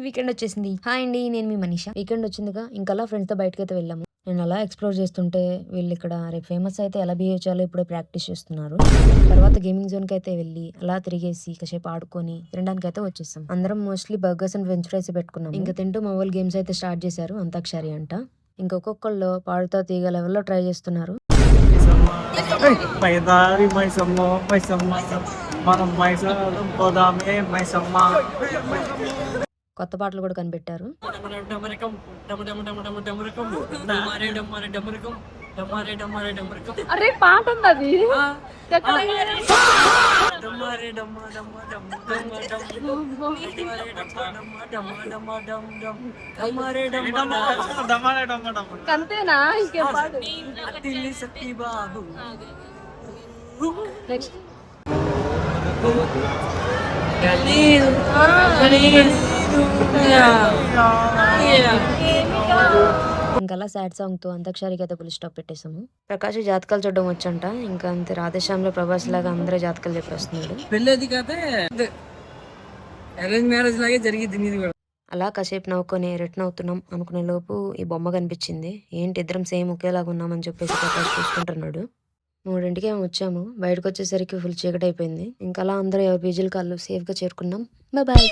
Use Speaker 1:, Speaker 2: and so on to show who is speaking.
Speaker 1: Weekend వచ్చేసింది. Hi అండి, నేను మీ మనీషా. వీకెండ్ వచ్చిందిగా, ఇంకా ఫ్రెండ్స్ తో బయటకి అయితే వెళ్ళాము. నేను అలా ఎక్స్ప్లోర్ చేస్తుంటే వీళ్ళు ఇక్కడ రేపు ఫేమస్ అయితే ఎలా బిహేవ్ చేయాలో ఇప్పుడే ప్రాక్టీస్ చేస్తున్నారు. తర్వాత గేమింగ్ జోన్ కి అయితే వెళ్ళి అలా తిరిగేసి కాసేపు ఆడుకొని తినడానికి అయితే వచ్చేసాం. అందరం mostly burgers and French fries పెట్టుకున్నాం. ఇంకా తింటూ మా వాళ్ళు గేమ్స్ అయితే స్టార్ట్ చేశారు. అంతాక్షరి అంట. ఇంకొకళ్ళు పాడుతా తీగ లెవెల్లో ట్రై చేస్తున్నారు. కొత్త పాటలు కూడా కనిపెట్టారు.
Speaker 2: అరే పాట ఉంది అది. అంతేనా? ఇంకే పాడు. నెక్స్ట్
Speaker 1: ఇంకా సాడ్ సాంగ్ తో అంతాక్షరికి అయితే ఫుల్ స్టాప్ పెట్టేసాము. ప్రకాష్ జాతకాలు చూడడం వచ్చంట. ఇంకా అంతే రాధేశ్యామ్ లో ప్రభాస్ లాగా అందరూ జాతకాలు చెప్పేస్తున్నాడు.
Speaker 3: పెళ్ళేది కాదే అరేంజ్ మ్యారేజ్ లాగే జరిగింది నీది కూడా.
Speaker 1: అలా కాసేపు నవ్వుకొని రిటర్న్ అవుతున్నాం అనుకునే లోపు ఈ బొమ్మ కనిపించింది. ఏంటి ఇద్దరం సేమ్ ఒకేలాగా ఉన్నామని చెప్పేసి ప్రకాష్ చూసుకుంటున్నాడు. 3ంటికి ఏమో వచ్చాము. బయటకు వచ్చేసరికి ఫుల్ చీకటి అయిపోయింది. ఇంకా అలా అందరూ ఎవరి పీజీల కాళ్ళు సేఫ్ గా చేరుకున్నాం. బాయ్.